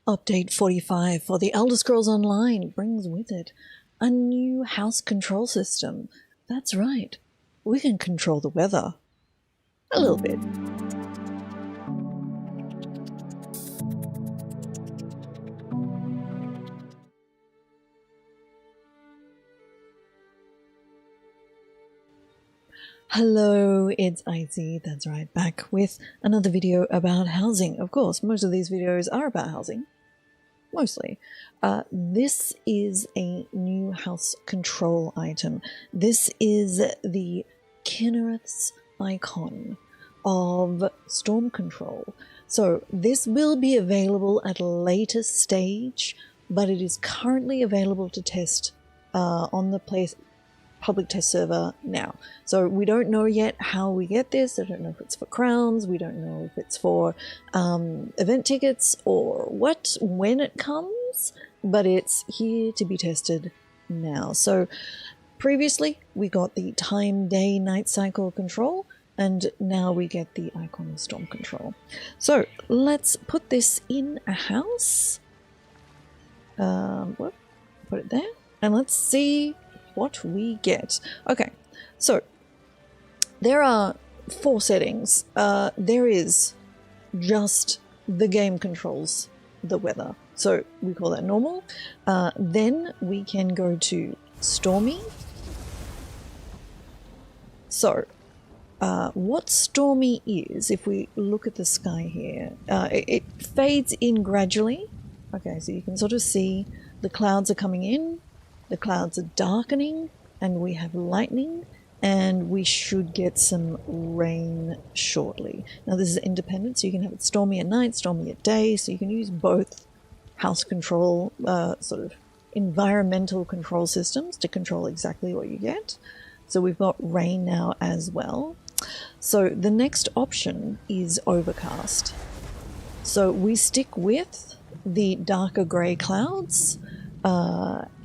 Update 45 for the Elder Scrolls Online brings with it a new house control system. That's right, we can control the weather. A little bit. Hello, it's Icy, that's right, back with another video about housing. Of course, most of these videos are about housing. Mostly. This is a new house control item. This is the Kinnereth's icon of storm control. So this will be available at a later stage, but it is currently available to test on the public test server now. So we don't know yet how we get this. I don't know if it's for crowns. We don't know if it's for event tickets or when it comes, but it's here to be tested now. So previously we got the time, day, night cycle control, and now we get the icon of storm control. So let's put this in a house. Put it there, and let's see what we get. Okay, so there are 4 settings. There is just the game controls the weather, so we call that normal. Then we can go to stormy. So what stormy is, if we look at the sky here, it fades in gradually. Okay, so you can sort of see the clouds are coming in, the clouds are darkening, and we have lightning, and we should get some rain shortly. Now this is independent, so you can have it stormy at night, stormy at day, so you can use both house control, sort of environmental control systems to control exactly what you get. So we've got rain now as well. So the next option is overcast. So we stick with the darker grey clouds.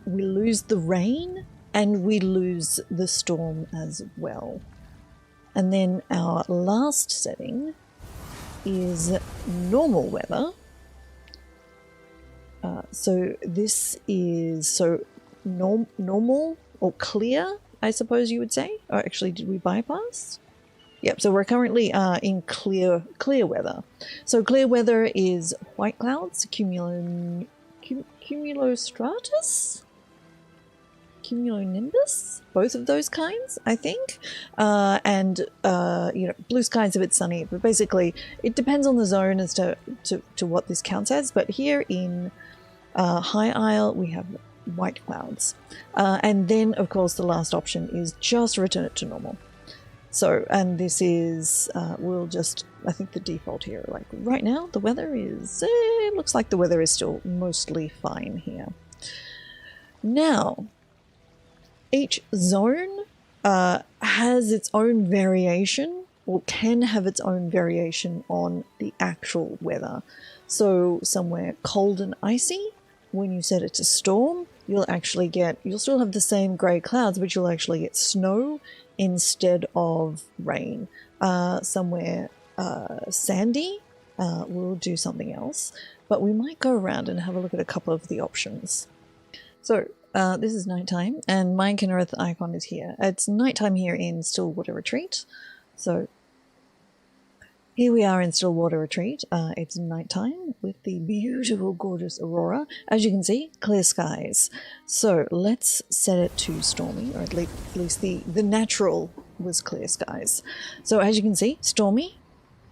We lose the rain and we lose the storm as well. And then our last setting is normal weather. So this is normal or clear, I suppose you would say. Or actually, did we bypass? Yep, so we're currently in clear weather. So clear weather is white clouds, cumulostratus? Cumulonimbus, both of those kinds, I think, and blue skies if it's sunny. But basically, it depends on the zone as to what this counts as. But here in High Isle, we have white clouds, and then of course the last option is just return it to normal. So, and this is I think the default here. Like right now, the weather is. It looks like the weather is still mostly fine here. Now, each zone has its own variation, or can have its own variation on the actual weather. So somewhere cold and icy, when you set it to storm, you'll still have the same grey clouds, but you'll actually get snow instead of rain. Somewhere sandy, we'll do something else, but we might go around and have a look at a couple of the options. So this is nighttime, and my Kinnereth icon is here. It's nighttime here in Stillwater Retreat. So here we are in Stillwater Retreat. It's nighttime with the beautiful, gorgeous aurora. As you can see, clear skies. So let's set it to stormy, or at least the natural was clear skies. So as you can see, stormy.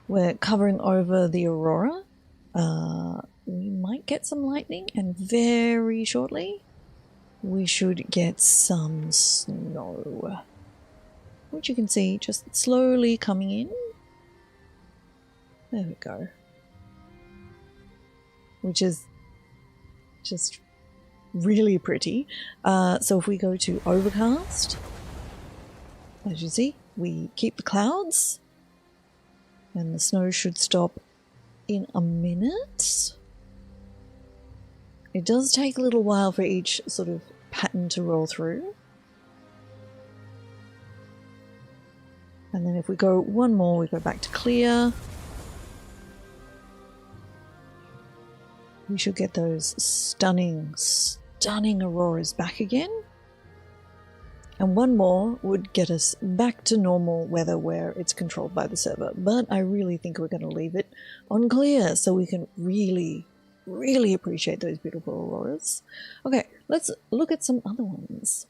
We're covering over the aurora. We might get some lightning, and very shortly we should get some snow, which you can see just slowly coming in. There we go. Which is just really pretty. So if we go to overcast, as you see, we keep the clouds, and the snow should stop in a minute. It does take a little while for each sort of pattern to roll through. And then if we go one more, we go back to clear. we should get those stunning, stunning auroras back again. And one more would get us back to normal weather where it's controlled by the server. But I really think we're going to leave it on clear so we can really, really appreciate those beautiful auroras. Okay, let's look at some other ones.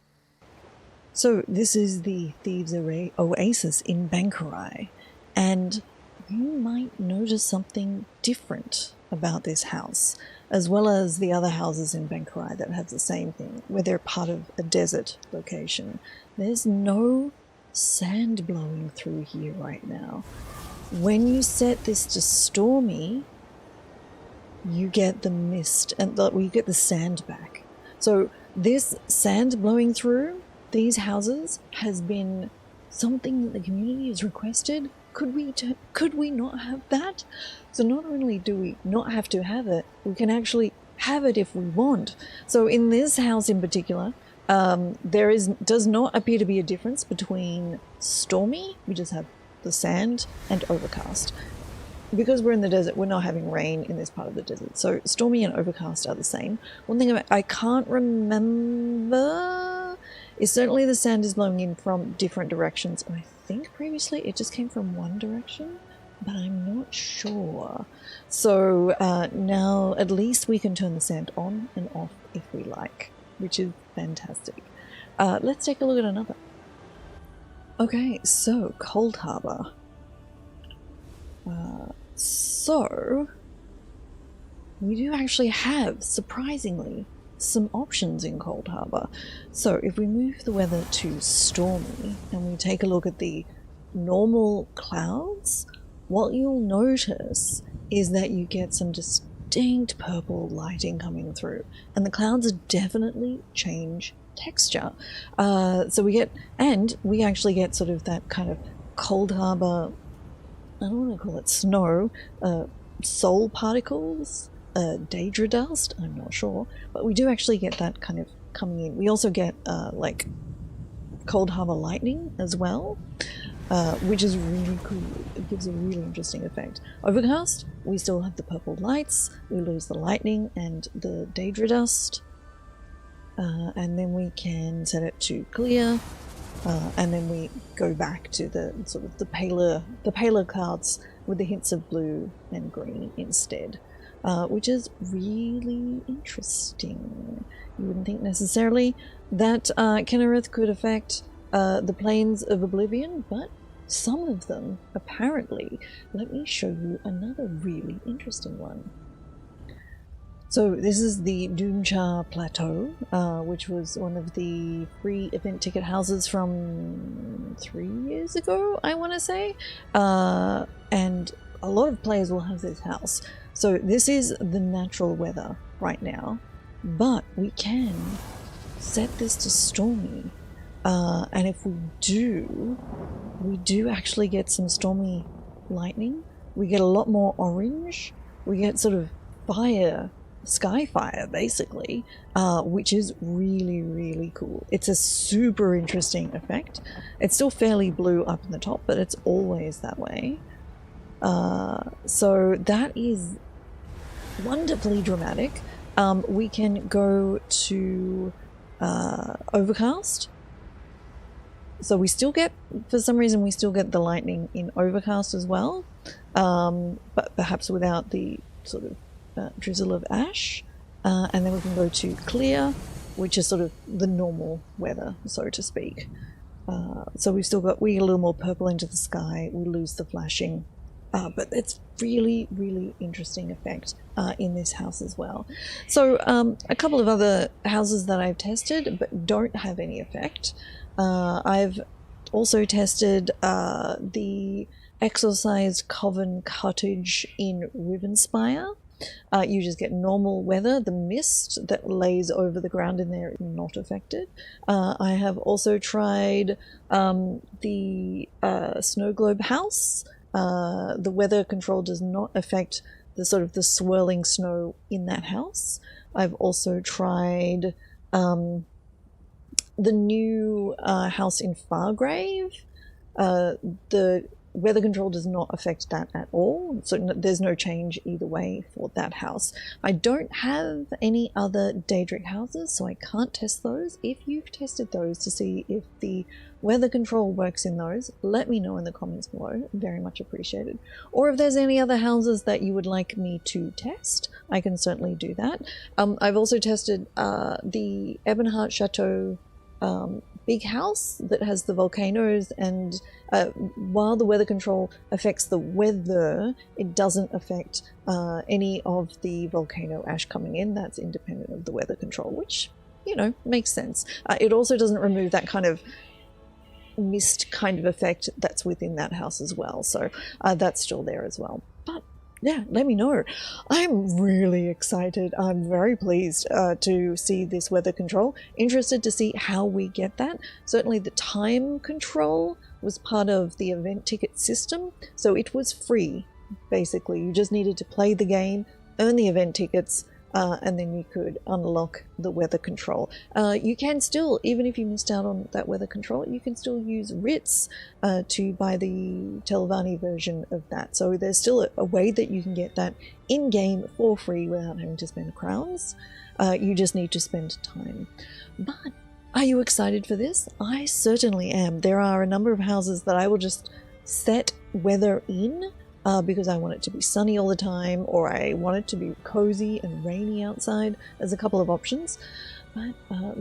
So this is the Thieves' Oasis in Bankarai, and you might notice something different about this house, as well as the other houses in Bankarai that have the same thing, where they're part of a desert location. There's no sand blowing through here right now. When you set this to stormy, you get the mist, and you get the sand back. So this sand blowing through these houses has been something that the community has requested. Could we not have that? So not only do we not have to have it, we can actually have it if we want. So in this house in particular, does not appear to be a difference between stormy, we just have the sand, and overcast. Because we're in the desert, we're not having rain in this part of the desert. So stormy and overcast are the same. One thing I can't remember is certainly the sand is blowing in from different directions. And I think previously it just came from one direction, but I'm not sure. So now at least we can turn the sand on and off if we like, which is fantastic. Let's take a look at another. Okay, so Cold Harbour. So we do actually have, surprisingly, some options in Cold Harbour. So if we move the weather to stormy and we take a look at the normal clouds, what you'll notice is that you get some distinct purple lighting coming through, and the clouds definitely change texture. So we actually get sort of that kind of Cold Harbour, I don't want to call it snow, soul particles, Daedra dust, I'm not sure, but we do actually get that kind of coming in. We also get like Cold Harbour lightning as well, which is really cool. It gives a really interesting effect. Overcast, we still have the purple lights, we lose the lightning and the Daedra dust, and then we can set it to clear, and then we go back to the sort of the paler clouds with the hints of blue and green instead, which is really interesting. You wouldn't think necessarily that Kennereth could affect the Plains of Oblivion, but some of them apparently. Let me show you another really interesting one. So this is the Duna Plateau, which was one of the free event ticket houses from 3 years ago, I want to say. And a lot of players will have this house. So this is the natural weather right now, but we can set this to stormy. And if we do actually get some stormy lightning. We get a lot more orange. We get sort of fire, sky fire basically, which is really, really cool. It's a super interesting effect. It's still fairly blue up in the top, but it's always that way. So that is wonderfully dramatic. We can go to Overcast. So we still get, for some reason, we still get the lightning in Overcast as well, but perhaps without the sort of drizzle of ash. And then we can go to Clear, which is sort of the normal weather, so to speak. So we get a little more purple into the sky, we lose the flashing, but it's really, really interesting effect in this house as well. So a couple of other houses that I've tested but don't have any effect. I've also tested the Exorcised Coven Cottage in Rivenspire. You just get normal weather. The mist that lays over the ground in there is not affected. I have also tried the Snow Globe House. The weather control does not affect the sort of the swirling snow in that house. I've also tried the new house in Fargrave. The weather control does not affect that at all, so there's no change either way for that house. I don't have any other Daedric houses, so I can't test those. If you've tested those to see if the weather control works in those, let me know in the comments below, very much appreciated. Or if there's any other houses that you would like me to test, I can certainly do that. I've also tested the Ebonheart Chateau big house that has the volcanoes, and while the weather control affects the weather, it doesn't affect any of the volcano ash coming in. That's independent of the weather control, which, you know, makes sense. It also doesn't remove that kind of mist kind of effect that's within that house as well, so that's still there as well. But yeah, let me know. I'm really excited. I'm very pleased to see this weather control. Interested to see how we get that. Certainly the time control was part of the event ticket system, so it was free, basically. You just needed to play the game, earn the event tickets, and then you could unlock the weather control. You can still, even if you missed out on that weather control, you can still use writs to buy the Telvanni version of that. So there's still a way that you can get that in-game for free without having to spend crowns. You just need to spend time. But are you excited for this? I certainly am. There are a number of houses that I will just set weather in, because I want it to be sunny all the time, or I want it to be cozy and rainy outside. There's a couple of options. But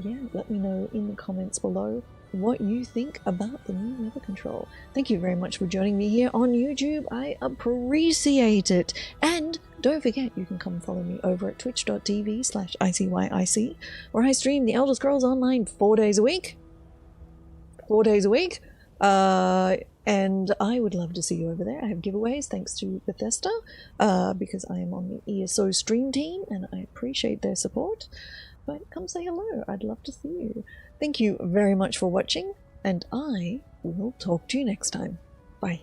yeah, let me know in the comments below what you think about the new weather control. Thank you very much for joining me here on YouTube. I appreciate it. And don't forget, you can come follow me over at twitch.tv/ICYIC, where I stream the Elder Scrolls Online 4 days a week. 4 days a week. And I would love to see you over there. I have giveaways thanks to Bethesda, because I am on the ESO Stream Team and I appreciate their support. But come say hello, I'd love to see you. Thank you very much for watching, and I will talk to you next time. Bye.